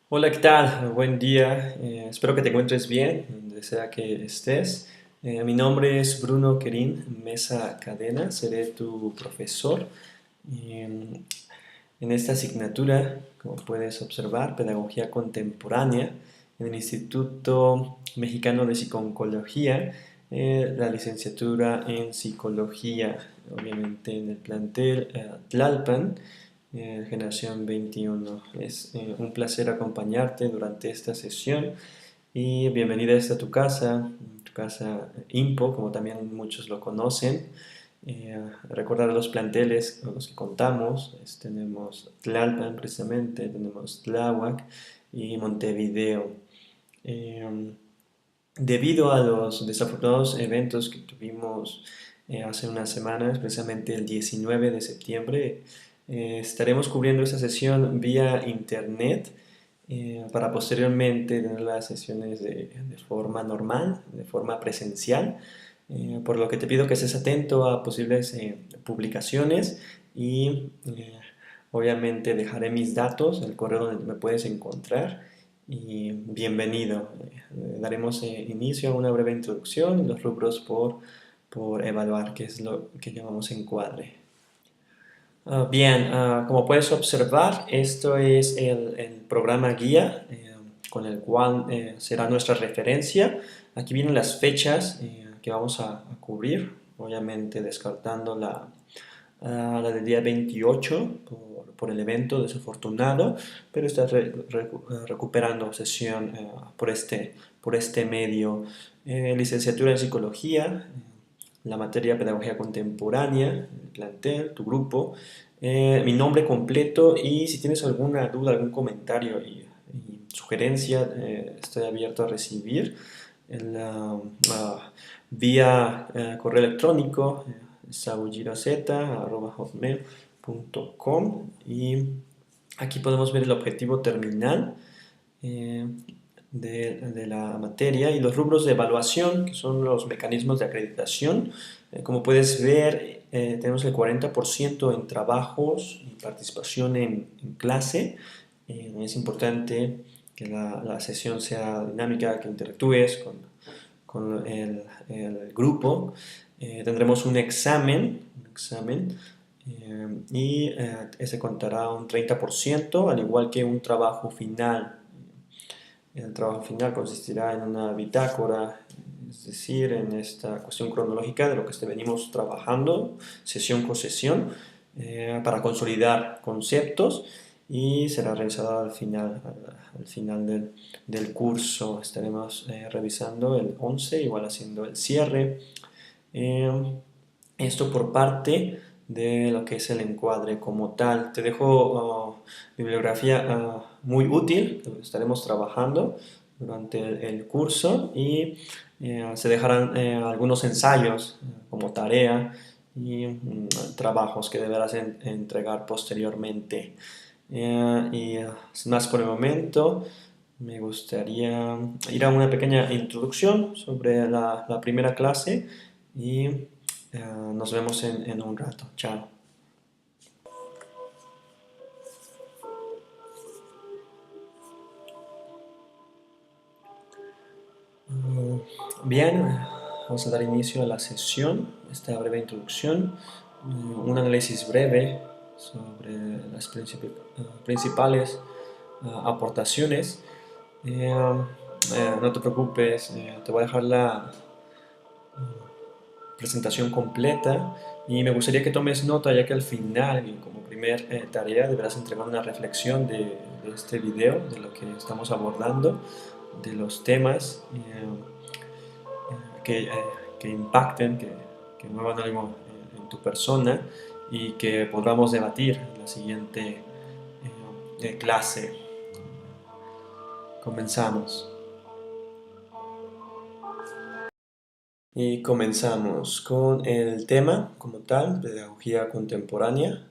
Hola, ¿qué tal? Buen día. Espero que te encuentres bien, donde sea que estés. Mi nombre es Bruno Querín Mesa Cadena, seré tu profesor en esta asignatura, como puedes observar, Pedagogía Contemporánea, en el Instituto Mexicano de Psiconcología, la licenciatura en Psicología, obviamente en el plantel Tlalpan, Generación 21. Es un placer acompañarte durante esta sesión y bienvenida a esta tu casa IMPO, como también muchos lo conocen. Recordar los planteles con los que contamos, tenemos Tlalpan precisamente, tenemos Tláhuac y Montevideo. Eh, Debido a los desafortunados eventos que tuvimos hace unas semanas, precisamente el 19 de septiembre, estaremos cubriendo esa sesión vía internet para posteriormente tener las sesiones de forma normal, de forma presencial, por lo que te pido que estés atento a posibles publicaciones y obviamente dejaré mis datos, el correo donde me puedes encontrar y bienvenido. Daremos inicio a una breve introducción y los rubros por evaluar, que es lo que llamamos encuadre. Bien, como puedes observar, esto es el programa guía con el cual será nuestra referencia. Aquí vienen las fechas que vamos a cubrir, obviamente descartando la del día 28 por el evento desafortunado, pero está recuperando sesión por este medio. Licenciatura en Psicología, la materia Pedagogía Contemporánea, el plantel, tu grupo, mi nombre completo y si tienes alguna duda, algún comentario y sugerencia, estoy abierto a recibir vía correo electrónico sabugiroz@hotmail.com y aquí podemos ver el objetivo terminal eh, de la materia y los rubros de evaluación, que son los mecanismos de acreditación. Como puedes ver, tenemos el 40% en trabajos y participación en clase. Es importante que la sesión sea dinámica, que interactúes con el grupo. Tendremos un examen y ese contará un 30%, al igual que un trabajo final. El trabajo final consistirá en una bitácora, es decir, en esta cuestión cronológica de lo que venimos trabajando, sesión con sesión, para consolidar conceptos y será realizada al final del curso. Estaremos revisando el 11, igual haciendo el cierre. Eh, Esto por parte de lo que es el encuadre como tal. Te dejo bibliografía muy útil que estaremos trabajando durante el curso y se dejarán algunos ensayos como tarea y trabajos que deberás entregar posteriormente. Sin más por el momento, me gustaría ir a una pequeña introducción sobre la primera clase y nos vemos en un rato. Chao. Bien, vamos a dar inicio a la sesión, esta breve introducción, un análisis breve sobre las principales aportaciones. No te preocupes, te voy a dejar la presentación completa y me gustaría que tomes nota ya que al final y como primer tarea deberás entregar una reflexión de este video, de lo que estamos abordando, de los temas que, que impacten, que muevan algo en tu persona y que podamos debatir en la siguiente clase. Comenzamos. Y comenzamos con el tema como tal, pedagogía contemporánea.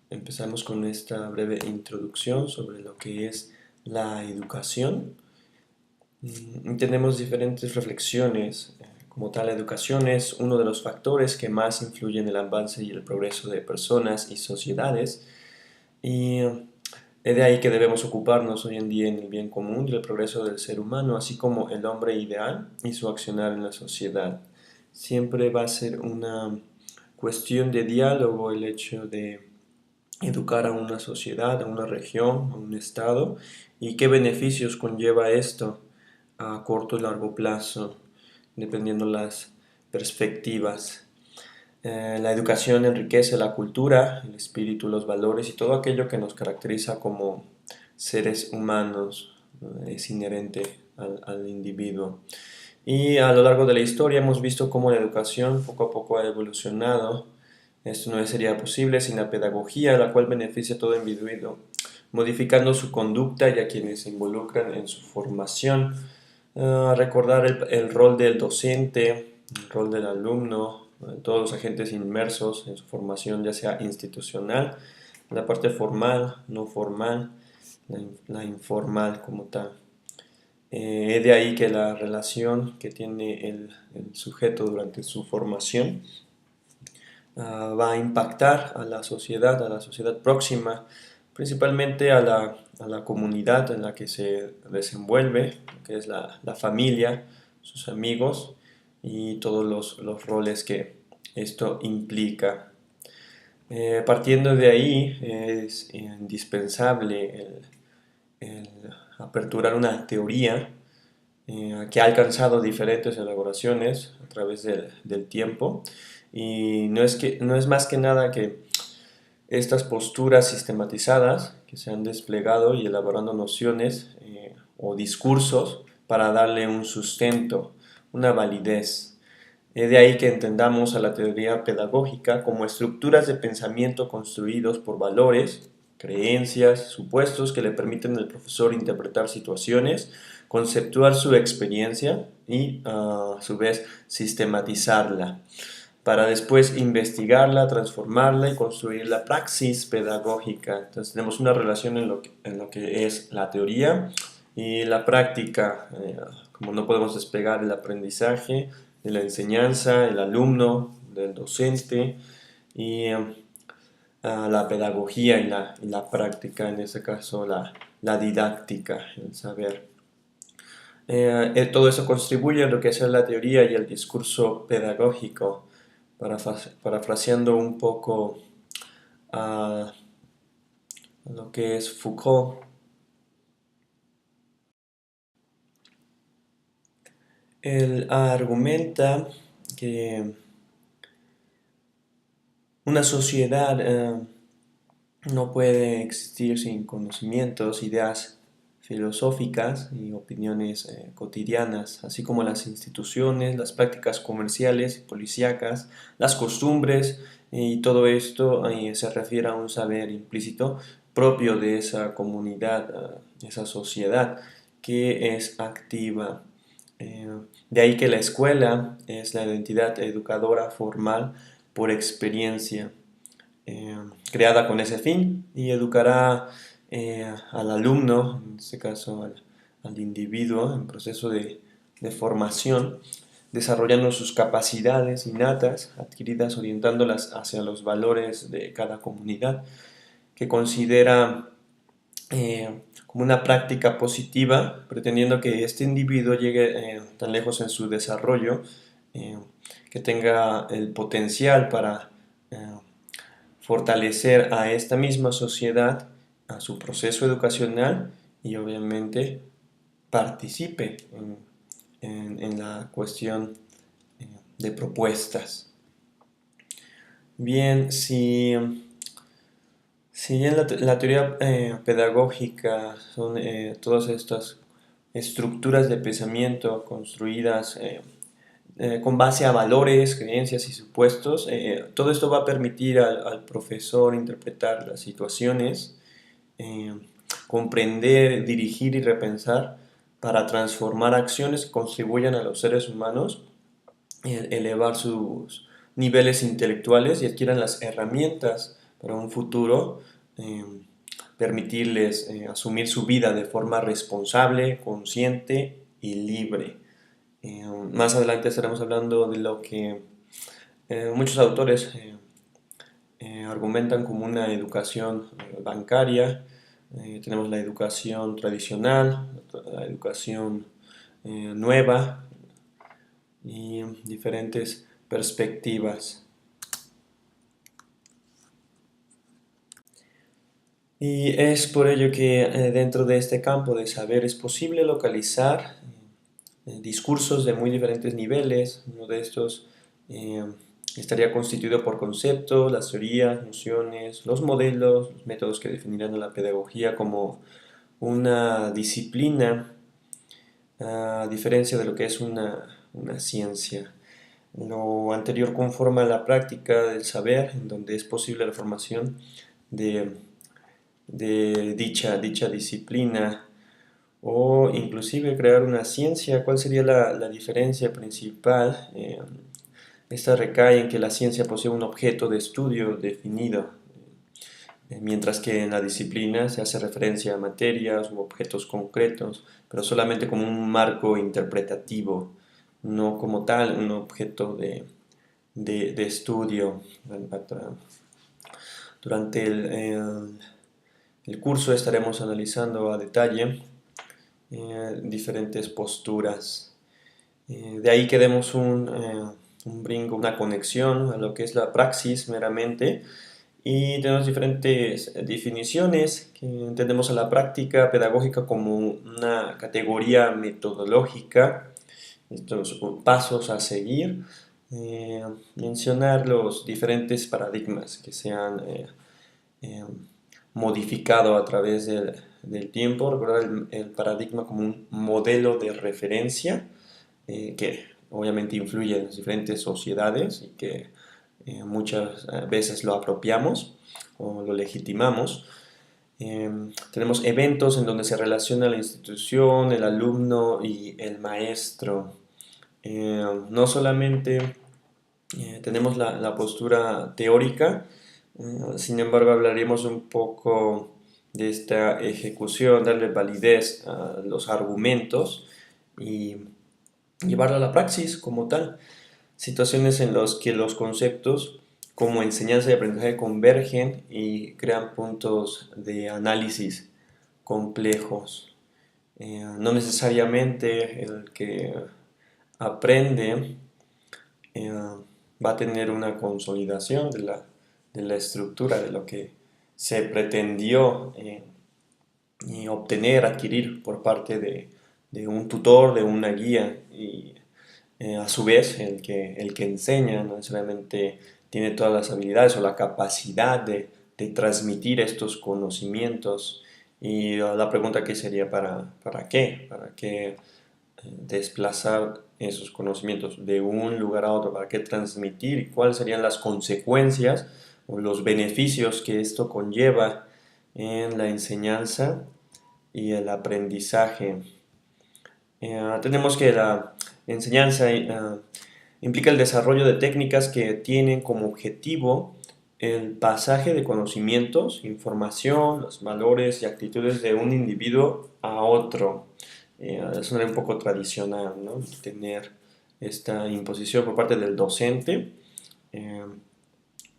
Empezamos con esta breve introducción sobre lo que es la educación. Tenemos diferentes reflexiones. Como tal, la educación es uno de los factores que más influyen en el avance y el progreso de personas y sociedades. Y Es de ahí que debemos ocuparnos hoy en día en el bien común y el progreso del ser humano, así como el hombre ideal y su accionar en la sociedad. Siempre va a ser una cuestión de diálogo el hecho de educar a una sociedad, a una región, a un estado, y qué beneficios conlleva esto a corto y largo plazo, dependiendo las perspectivas. La educación enriquece la cultura, el espíritu, los valores y todo aquello que nos caracteriza como seres humanos, es inherente al individuo. Y a lo largo de la historia hemos visto cómo la educación poco a poco ha evolucionado. Esto no sería posible sin la pedagogía, la cual beneficia a todo individuo, modificando su conducta y a quienes se involucran en su formación. Recordar el rol del docente, el rol del alumno, todos los agentes inmersos en su formación, ya sea institucional, la parte formal, no formal, la informal como tal. Es de ahí que la relación que tiene el sujeto durante su formación va a impactar a la sociedad próxima, principalmente a la comunidad en la que se desenvuelve, que es la familia, sus amigos y todos los roles que esto implica. Partiendo de ahí, es indispensable el aperturar una teoría que ha alcanzado diferentes elaboraciones a través del tiempo y no es más que nada que estas posturas sistematizadas que se han desplegado y elaborando nociones o discursos para darle un sustento, una validez. Es de ahí que entendamos a la teoría pedagógica como estructuras de pensamiento construidos por valores, creencias, supuestos que le permiten al profesor interpretar situaciones, conceptuar su experiencia y a su vez sistematizarla para después investigarla, transformarla y construir la praxis pedagógica. Entonces tenemos una relación en lo que es la teoría y la práctica, como no podemos despegar el aprendizaje de la enseñanza, el alumno, del docente y la pedagogía y la práctica, en este caso la didáctica, el saber. Todo eso contribuye a enriquecer la teoría y el discurso pedagógico, parafraseando un poco a lo que es Foucault. Él argumenta que una sociedad no puede existir sin conocimientos, ideas filosóficas y opiniones cotidianas, así como las instituciones, las prácticas comerciales y policíacas, las costumbres, y todo esto se refiere a un saber implícito propio de esa comunidad, esa sociedad que es activa. Eh, de ahí que la escuela es la identidad educadora formal por experiencia, eh, creada con ese fin y educará al alumno, en este caso al individuo en proceso de formación, desarrollando sus capacidades innatas adquiridas, orientándolas hacia los valores de cada comunidad, que considera como una práctica positiva, pretendiendo que este individuo llegue tan lejos en su desarrollo, eh, que tenga el potencial para fortalecer a esta misma sociedad, a su proceso educacional y obviamente participe en la cuestión de propuestas. Bien, si bien la teoría pedagógica son todas estas estructuras de pensamiento construidas con base a valores, creencias y supuestos, todo esto va a permitir al profesor interpretar las situaciones, eh, comprender, dirigir y repensar para transformar acciones que contribuyan a los seres humanos, elevar sus niveles intelectuales y adquieran las herramientas para un futuro, eh, permitirles asumir su vida de forma responsable, consciente y libre. Más adelante estaremos hablando de lo que muchos autores argumentan como una educación bancaria, Tenemos la educación tradicional, la educación nueva y diferentes perspectivas. Y es por ello que dentro de este campo de saber es posible localizar discursos de muy diferentes niveles. Uno de estos eh, estaría constituido por conceptos, las teorías, nociones, los modelos, los métodos que definirán a la pedagogía como una disciplina, a diferencia de lo que es una ciencia. Lo anterior conforma la práctica del saber, en donde es posible la formación de, de dicha disciplina o inclusive crear una ciencia. ¿Cuál sería la diferencia principal? Esta recae en que la ciencia posee un objeto de estudio definido, mientras que en la disciplina se hace referencia a materias u objetos concretos, pero solamente como un marco interpretativo, no como tal un objeto de estudio. Durante el curso estaremos analizando a detalle diferentes posturas. De ahí que demos un brinco, una conexión a lo que es la praxis meramente, y tenemos diferentes definiciones que entendemos a la práctica pedagógica como una categoría metodológica, estos pasos a seguir, mencionar los diferentes paradigmas que se han eh, modificado a través del tiempo, recordar el paradigma como un modelo de referencia que obviamente influye en las diferentes sociedades y que muchas veces lo apropiamos o lo legitimamos. Tenemos eventos en donde se relaciona la institución, el alumno y el maestro. No solamente tenemos la postura teórica, sin embargo hablaremos un poco de esta ejecución, darle validez a los argumentos y llevarlo a la praxis como tal. Situaciones en las que los conceptos como enseñanza y aprendizaje convergen y crean puntos de análisis complejos. No necesariamente el que aprende va a tener una consolidación de la estructura de lo que se pretendió obtener, adquirir por parte de un tutor, de una guía, y a su vez el que enseña no necesariamente tiene todas las habilidades o la capacidad de transmitir estos conocimientos. Y la pregunta aquí sería ¿para qué? ¿Para qué desplazar esos conocimientos de un lugar a otro? ¿Para qué transmitir? ¿Y cuáles serían las consecuencias o los beneficios que esto conlleva en la enseñanza y el aprendizaje? Tenemos que la enseñanza implica el desarrollo de técnicas que tienen como objetivo el pasaje de conocimientos, información, los valores y actitudes de un individuo a otro. Es un poco tradicional, ¿no? Tener esta imposición por parte del docente, eh,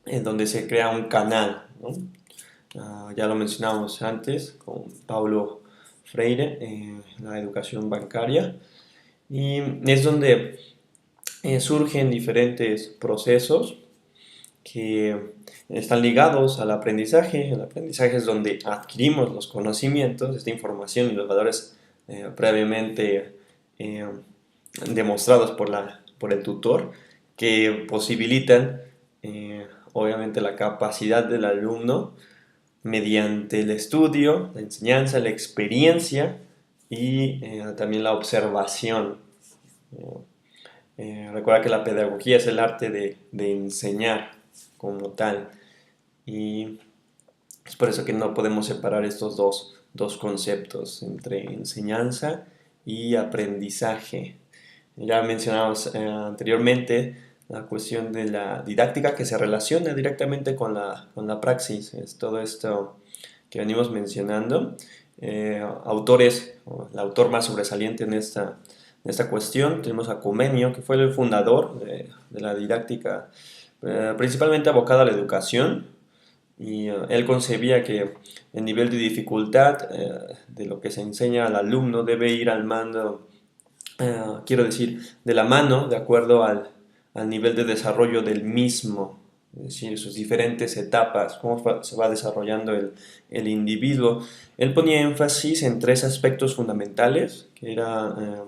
en donde se crea un canal, ¿no? Ya lo mencionamos antes con Paulo Freire, la educación bancaria, y es donde surgen diferentes procesos que están ligados al aprendizaje. El aprendizaje es donde adquirimos los conocimientos, esta información y los valores previamente eh, demostrados por el tutor, que posibilitan obviamente la capacidad del alumno mediante el estudio, la enseñanza, la experiencia y también la observación. Recuerda que la pedagogía es el arte de enseñar como tal, y es por eso que no podemos separar estos dos conceptos entre enseñanza y aprendizaje. Ya mencionamos anteriormente la cuestión de la didáctica, que se relaciona directamente con la praxis. Es todo esto que venimos mencionando. Autores, el autor más sobresaliente en esta cuestión, tenemos a Comenio, que fue el fundador de la didáctica, principalmente abocada a la educación, y él concebía que el nivel de dificultad de lo que se enseña al alumno debe ir al mando, quiero decir, de la mano, de acuerdo al nivel de desarrollo del mismo, es decir, sus diferentes etapas, cómo se va desarrollando el individuo. Él ponía énfasis en tres aspectos fundamentales, que era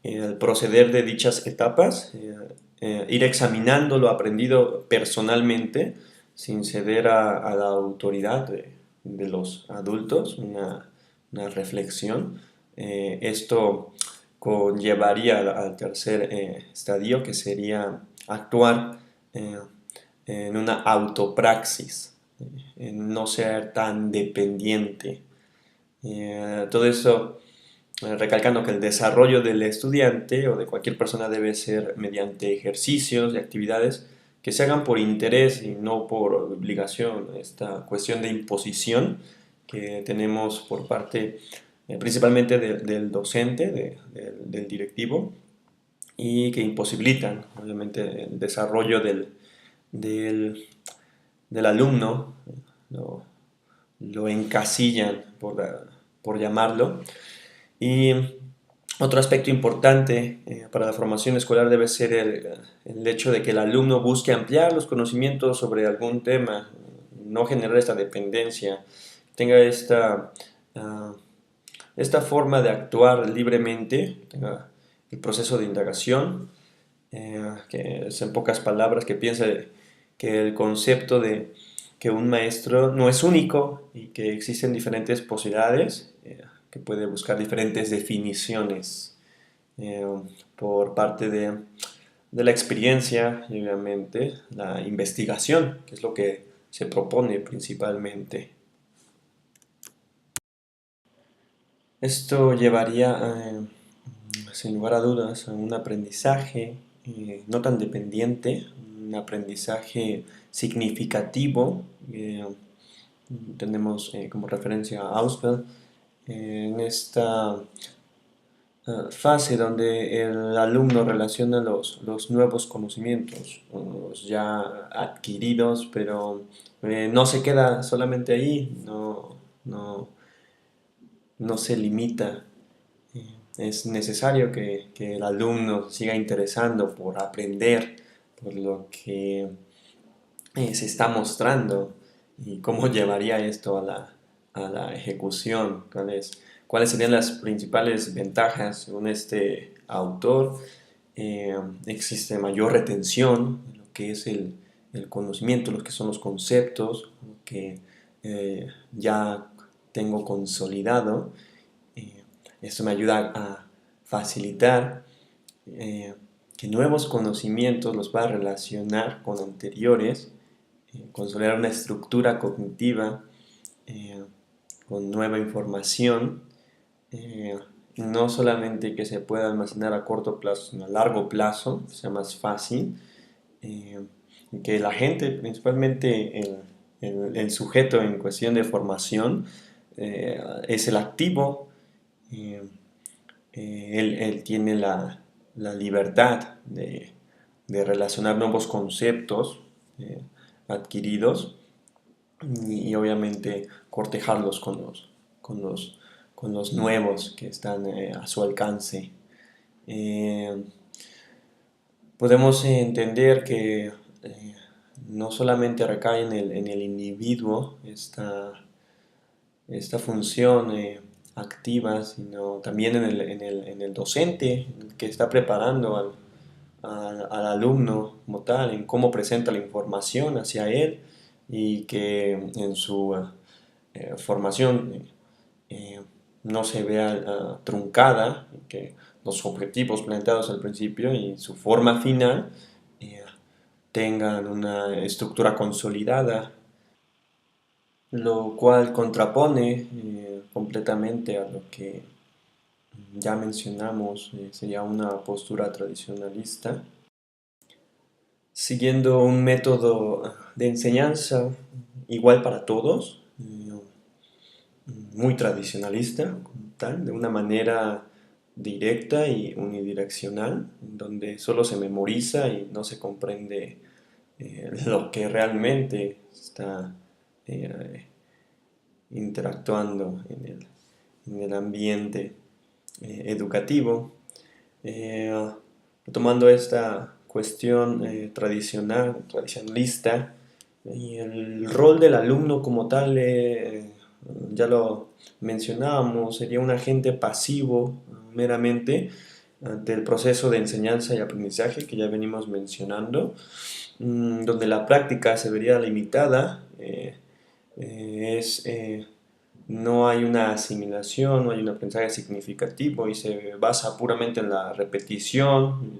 el proceder de dichas etapas, ir examinando lo aprendido personalmente, sin ceder a la autoridad de los adultos, una reflexión. Esto conllevaría al tercer estadio, que sería actuar en una autopraxis, en no ser tan dependiente. Todo eso recalcando que el desarrollo del estudiante o de cualquier persona debe ser mediante ejercicios y actividades que se hagan por interés y no por obligación. Esta cuestión de imposición que tenemos por parte principalmente del docente, del directivo, y que imposibilitan obviamente el desarrollo del, del alumno, lo, lo encasillan por llamarlo. Y otro aspecto importante para la formación escolar debe ser el hecho de que el alumno busque ampliar los conocimientos sobre algún tema, no generar esta dependencia, tenga uh, esta forma de actuar libremente, tenga el proceso de indagación, que es en pocas palabras que piense que el concepto de que un maestro no es único y que existen diferentes posibilidades, que puede buscar diferentes definiciones eh, por parte de la experiencia y obviamente la investigación, que es lo que se propone principalmente. Esto llevaría, sin lugar a dudas, a un aprendizaje no tan dependiente, un aprendizaje significativo. Tenemos como referencia a Auswell en esta fase donde el alumno relaciona los nuevos conocimientos, los ya adquiridos, pero no se queda solamente ahí, no se limita. Es necesario que el alumno siga interesando por aprender, por lo que se está mostrando y cómo llevaría esto a la ejecución, cuáles serían las principales ventajas según este autor. Existe mayor retención de lo que es el conocimiento, lo que son los conceptos, lo que ya tengo consolidado. Eh, Esto me ayuda a facilitar que nuevos conocimientos los va a relacionar con anteriores, consolidar una estructura cognitiva eh, con nueva información, eh, no solamente que se pueda almacenar a corto plazo, sino a largo plazo, que sea más fácil, eh, que la gente, principalmente el sujeto en cuestión de formación, es el activo, eh, él tiene la libertad de relacionar nuevos conceptos adquiridos y obviamente cortejarlos con los, con los nuevos que están a su alcance. Eh, Podemos entender que no solamente recae en el individuo esta función activa, sino también en el docente que está preparando al alumno como tal, en cómo presenta la información hacia él y que en su formación eh, no se vea truncada, que los objetivos planteados al principio y su forma final eh, tengan una estructura consolidada, lo cual contrapone completamente a lo que ya mencionamos, sería una postura tradicionalista, siguiendo un método de enseñanza igual para todos, muy tradicionalista, como tal, de una manera directa y unidireccional, donde solo se memoriza y no se comprende lo que realmente está interactuando en el ambiente educativo. Tomando esta cuestión tradicionalista, y el rol del alumno como tal, ya lo mencionábamos, sería un agente pasivo meramente del proceso de enseñanza y aprendizaje que ya venimos mencionando, donde la práctica se vería limitada, no hay una asimilación, no hay un aprendizaje significativo y se basa puramente en la repetición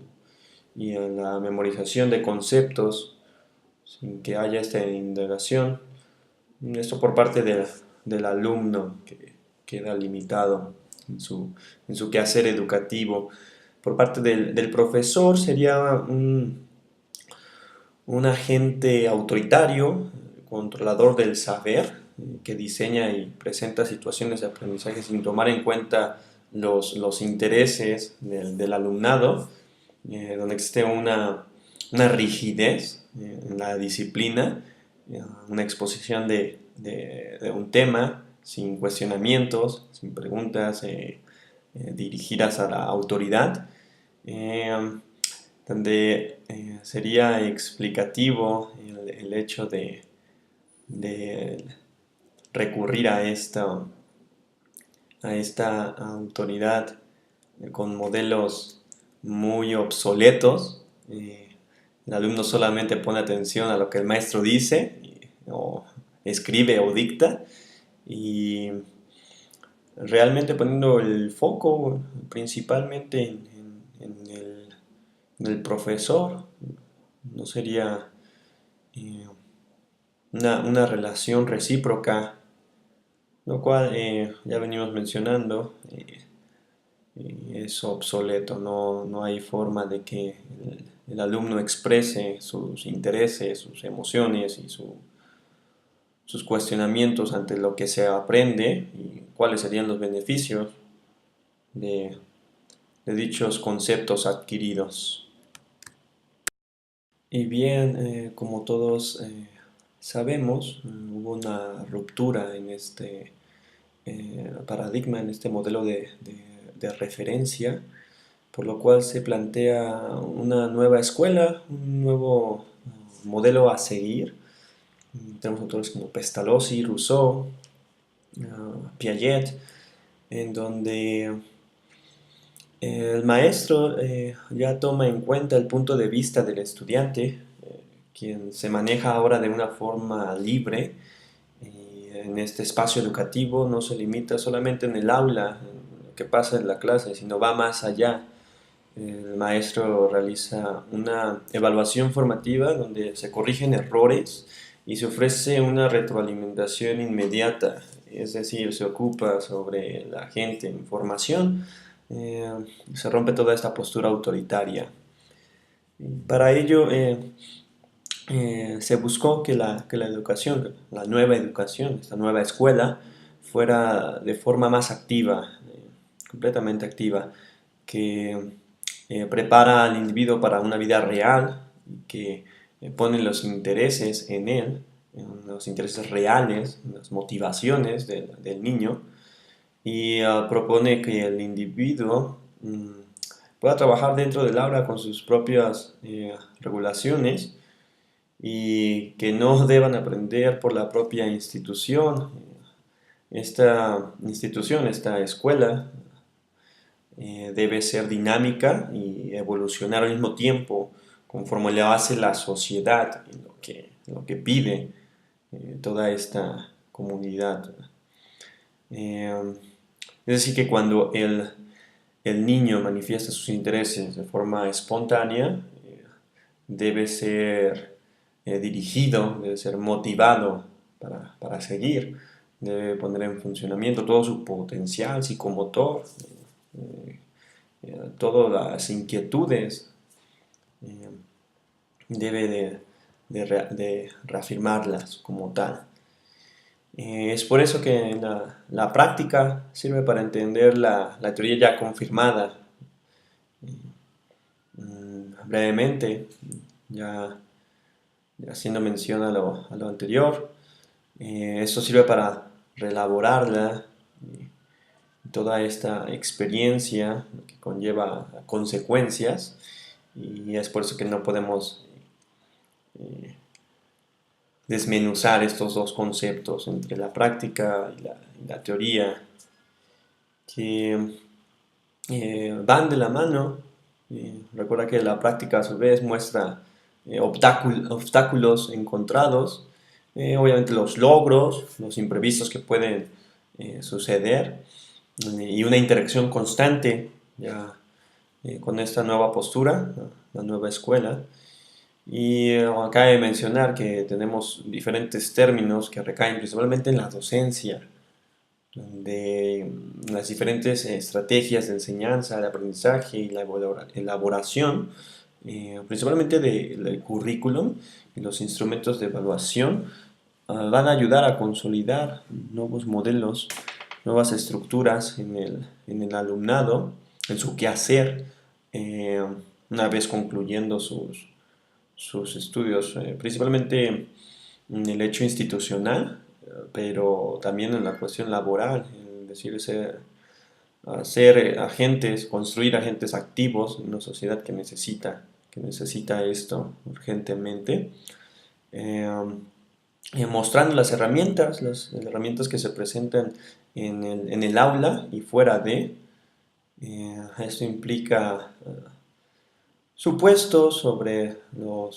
y en la memorización de conceptos sin que haya esta indagación. Esto por parte del alumno, que queda limitado en su quehacer educativo. Por parte del profesor sería un agente autoritario, controlador del saber, que diseña y presenta situaciones de aprendizaje sin tomar en cuenta los intereses del alumnado, donde existe una rigidez en la disciplina, una exposición de un tema sin cuestionamientos, sin preguntas dirigidas a la autoridad, donde sería explicativo el hecho de recurrir a esta autoridad con modelos muy obsoletos. El alumno solamente pone atención a lo que el maestro dice o escribe o dicta, y realmente poniendo el foco principalmente en el profesor. No sería eh, una relación recíproca, lo cual ya venimos mencionando, es obsoleto. No hay forma de que el alumno exprese sus intereses, sus emociones y sus cuestionamientos ante lo que se aprende y cuáles serían los beneficios de, de dichos conceptos adquiridos. Y bien, como todos sabemos, hubo una ruptura en este paradigma, en este modelo de referencia, por lo cual se plantea una nueva escuela, un nuevo modelo a seguir. Tenemos autores como Pestalozzi, Rousseau, Piaget, en donde el maestro ya toma en cuenta el punto de vista del estudiante, quien se maneja ahora de una forma libre, y en este espacio educativo no se limita solamente en el aula, en lo que pasa en la clase, sino va más allá. El maestro realiza una evaluación formativa donde se corrigen errores y se ofrece una retroalimentación inmediata, es decir, se ocupa sobre la gente en formación, eh, se rompe toda esta postura autoritaria. Para ello se buscó que la educación, la nueva educación, esta nueva escuela, fuera de forma más activa, completamente activa, que prepara al individuo para una vida real, que pone los intereses en él, en los intereses reales, en las motivaciones del niño, y propone que el individuo pueda trabajar dentro del aula con sus propias regulaciones y que no deban aprender por la propia institución. Esta institución, esta escuela, debe ser dinámica y evolucionar al mismo tiempo conforme le hace la sociedad y lo que pide toda esta comunidad. Eh, es decir, que cuando el niño manifiesta sus intereses de forma espontánea, debe ser dirigido, debe ser motivado para seguir, debe poner en funcionamiento todo su potencial psicomotor, eh, todas las inquietudes, eh, debe de reafirmarlas como tal. Es por eso que la práctica sirve para entender la teoría ya confirmada. Brevemente, ya haciendo mención a lo anterior, Esto sirve para reelaborarla, toda esta experiencia que conlleva consecuencias, y es por eso que no podemos desmenuzar estos dos conceptos entre la práctica y la teoría, que van de la mano. Recuerda que la práctica a su vez muestra obstáculos encontrados, obviamente los logros, los imprevistos que pueden suceder, y una interacción constante ya, con esta nueva postura, la nueva escuela. Y cabe mencionar que tenemos diferentes términos que recaen principalmente en la docencia, de las diferentes estrategias de enseñanza, de aprendizaje y la elaboración, principalmente del currículum y los instrumentos de evaluación, van a ayudar a consolidar nuevos modelos, nuevas estructuras en el alumnado, en su quehacer, eh, una vez concluyendo sus estudios, principalmente en el hecho institucional, pero también en la cuestión laboral, es decir, ser agentes, construir agentes activos en una sociedad que necesita esto urgentemente, eh, mostrando las herramientas que se presentan en el aula y fuera de. Esto implica supuestos sobre lo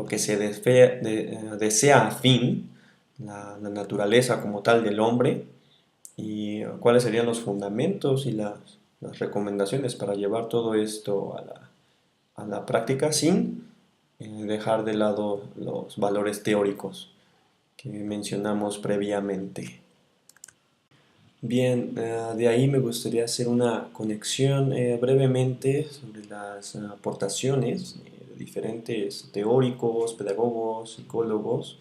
que se desea a fin, la naturaleza como tal del hombre, y cuáles serían los fundamentos y las recomendaciones para llevar todo esto a la práctica sin dejar de lado los valores teóricos que mencionamos previamente. Bien, de ahí me gustaría hacer una conexión brevemente sobre las aportaciones de diferentes teóricos, pedagogos, psicólogos,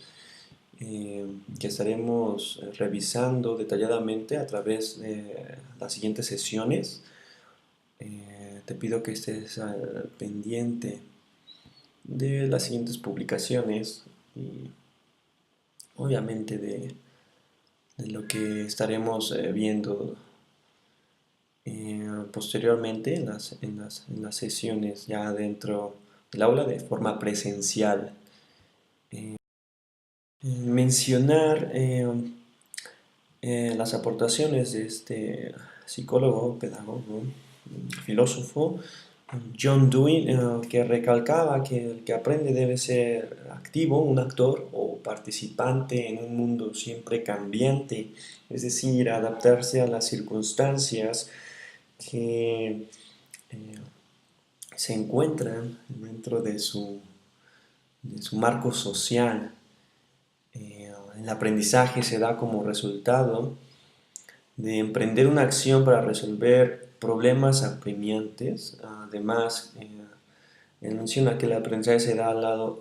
que estaremos revisando detalladamente a través de las siguientes sesiones. Te pido que estés al pendiente de las siguientes publicaciones y obviamente de lo que estaremos viendo posteriormente en las sesiones ya dentro del aula de forma presencial. Mencionar las aportaciones de este psicólogo, pedagogo, filósofo, John Dewey, que recalcaba que el que aprende debe ser activo, un actor o participante en un mundo siempre cambiante, es decir, adaptarse a las circunstancias que se encuentran dentro de su marco social. El aprendizaje se da como resultado de emprender una acción para resolver problemas apremiantes. Además, él menciona que el aprendizaje se da a lo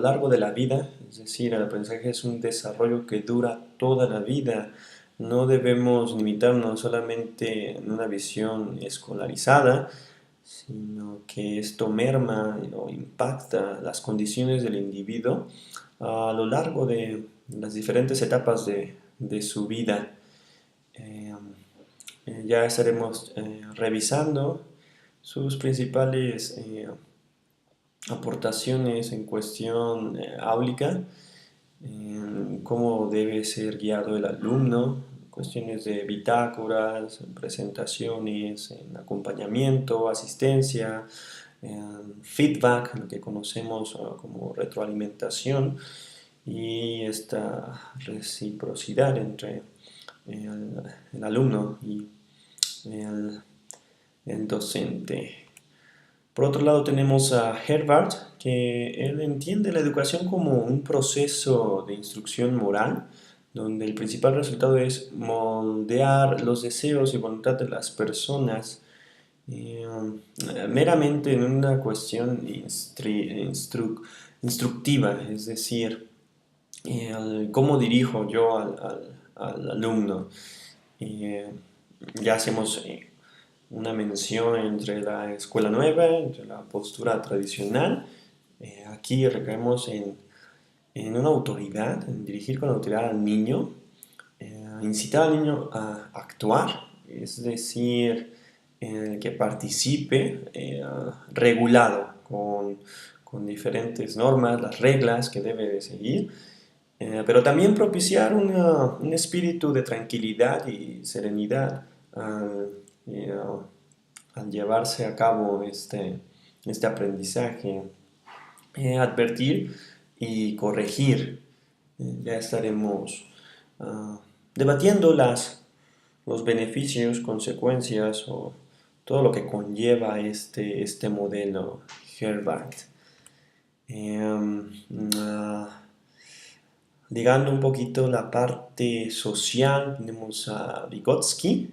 largo de la vida, es decir, el aprendizaje es un desarrollo que dura toda la vida. No debemos limitarnos solamente en una visión escolarizada, sino que esto merma o impacta las condiciones del individuo a lo largo de las diferentes etapas de su vida. Ya estaremos revisando sus principales aportaciones en cuestión áulica, cómo debe ser guiado el alumno, cuestiones de bitácoras, presentaciones, en acompañamiento, asistencia, feedback, lo que conocemos como retroalimentación, y esta reciprocidad entre el alumno y el docente. Por otro lado tenemos a Herbart, que él entiende la educación como un proceso de instrucción moral, donde el principal resultado es moldear los deseos y voluntad de las personas meramente en una cuestión instructiva, es decir, cómo dirijo yo al alumno. Eh, ya hacemos una mención entre la escuela nueva, entre la postura tradicional. Aquí recaemos en una autoridad, en dirigir con autoridad al niño, incitar al niño a actuar, es decir, que participe regulado con diferentes normas, las reglas que debe de seguir, pero también propiciar un espíritu de tranquilidad y serenidad eh, al llevarse a cabo este aprendizaje. Advertir y corregir. Ya estaremos uh, debatiendo los beneficios, consecuencias o todo lo que conlleva este modelo Herbart. Uh, Ligando un poquito la parte social, tenemos a Vygotsky,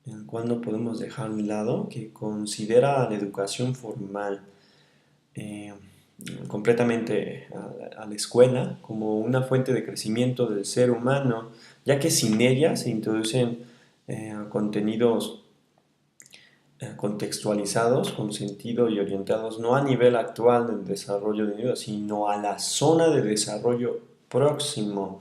el cual no podemos dejar a un lado, que considera la educación formal eh, completamente a la escuela como una fuente de crecimiento del ser humano, ya que sin ella se introducen contenidos contextualizados, con sentido y orientados no a nivel actual del desarrollo de niños, sino a la zona de desarrollo próximo.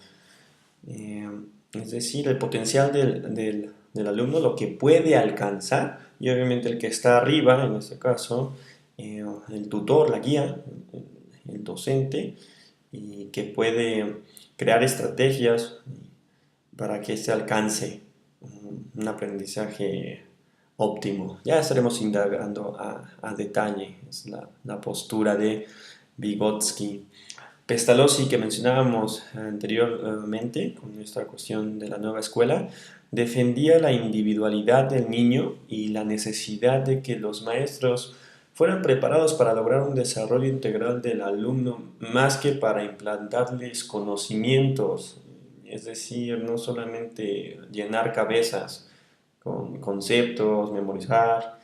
Eh, es decir, el potencial del alumno, lo que puede alcanzar, y obviamente el que está arriba, en este caso, el tutor, la guía, el docente, y que puede crear estrategias para que se alcance un aprendizaje óptimo. Ya estaremos indagando a detalle, es la postura de Vygotsky. Pestalozzi, que mencionábamos anteriormente con esta cuestión de la nueva escuela, defendía la individualidad del niño y la necesidad de que los maestros fueran preparados para lograr un desarrollo integral del alumno más que para implantarles conocimientos, es decir, no solamente llenar cabezas con conceptos, memorizar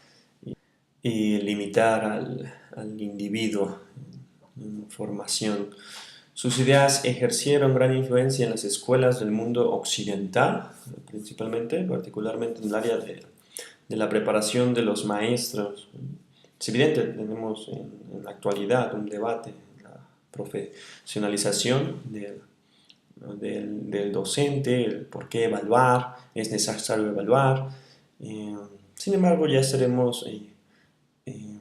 y limitar al individuo en formación. Sus ideas ejercieron gran influencia en las escuelas del mundo occidental, principalmente, particularmente en el área de la preparación de los maestros. Es evidente, tenemos en la actualidad un debate, la profesionalización del docente, el por qué evaluar, es necesario evaluar. Sin embargo, ya estaremos eh,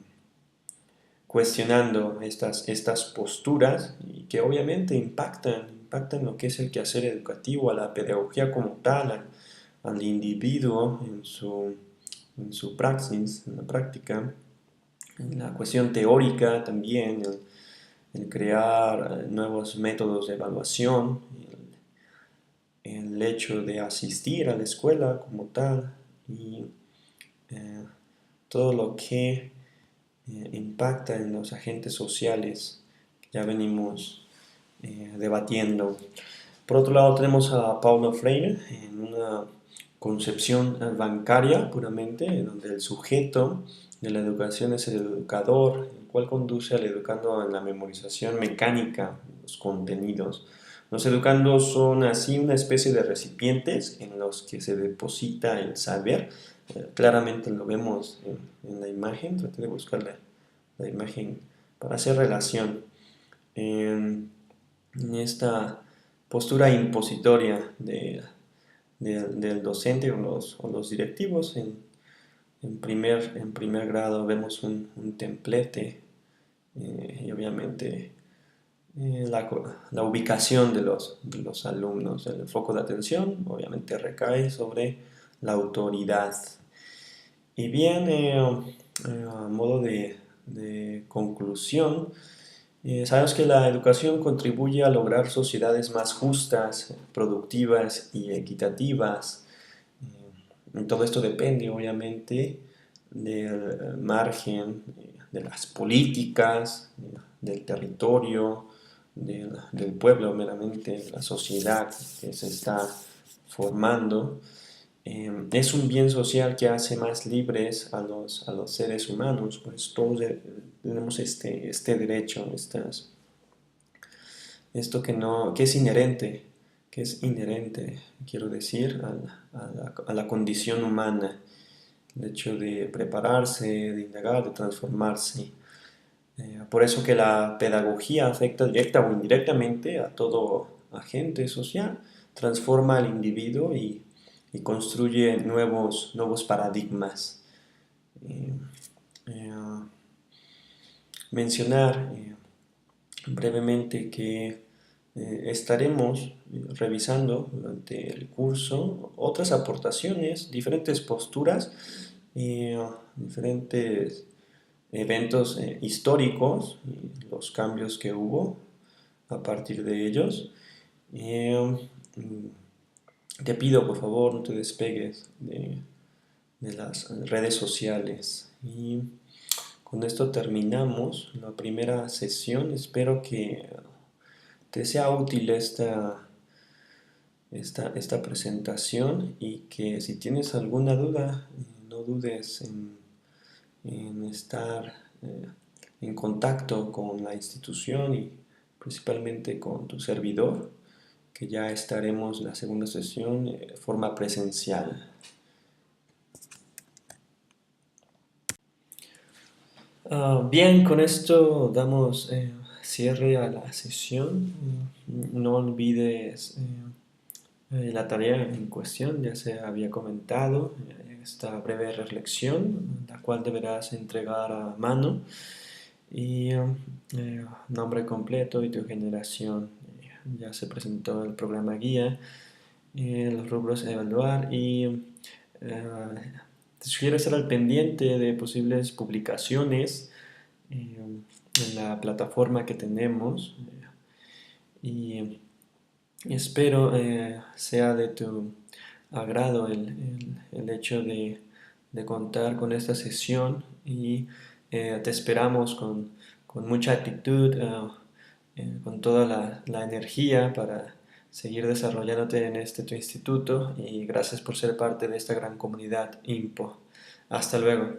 cuestionando estas posturas y que obviamente impactan lo que es el quehacer educativo, a la pedagogía como tal, al individuo en su praxis, en la práctica, en la cuestión teórica también, el crear nuevos métodos de evaluación, el hecho de asistir a la escuela como tal y eh, todo lo que impacta en los agentes sociales que ya venimos debatiendo. Por otro lado tenemos a Paulo Freire en una concepción bancaria puramente, en donde el sujeto de la educación es el educador, el cual conduce al educando en la memorización mecánica de los contenidos. Los educandos son así una especie de recipientes en los que se deposita el saber. Claramente lo vemos en la imagen, traté de buscar la imagen para hacer relación. En esta postura impositoria del docente o los directivos, en primer grado vemos un templete y obviamente la ubicación de los alumnos. El foco de atención obviamente recae sobre la autoridad. Y bien, a modo de conclusión, sabemos que la educación contribuye a lograr sociedades más justas, productivas y equitativas. Todo esto depende, obviamente, del margen de las políticas, del territorio, del pueblo, meramente, la sociedad que se está formando. Es un bien social que hace más libres a los seres humanos, pues todos tenemos este derecho, esto que es inherente, quiero decir, a la condición humana, el hecho de prepararse, de indagar, de transformarse. Por eso que la pedagogía afecta directa o indirectamente a todo agente social, transforma al individuo y construye nuevos paradigmas. Eh, eh, Mencionar brevemente que estaremos revisando durante el curso otras aportaciones, diferentes posturas, diferentes eventos históricos y los cambios que hubo a partir de ellos. Te pido por favor no te despegues de las redes sociales. Y con esto terminamos la primera sesión. Espero que te sea útil esta presentación y que si tienes alguna duda, no dudes en estar en contacto con la institución y principalmente con tu servidor, que ya estaremos en la segunda sesión de forma presencial. Bien, con esto damos cierre a la sesión. No olvides la tarea en cuestión, ya se había comentado, esta breve reflexión, la cual deberás entregar a mano, y nombre completo y tu generación. Ya se presentó el programa guía, los rubros a evaluar y te sugiero estar al pendiente de posibles publicaciones en la plataforma que tenemos, y espero sea de tu agrado el hecho de contar con esta sesión y te esperamos con mucha actitud, con toda la energía para seguir desarrollándote en este tu instituto, y gracias por ser parte de esta gran comunidad IMPO. Hasta luego.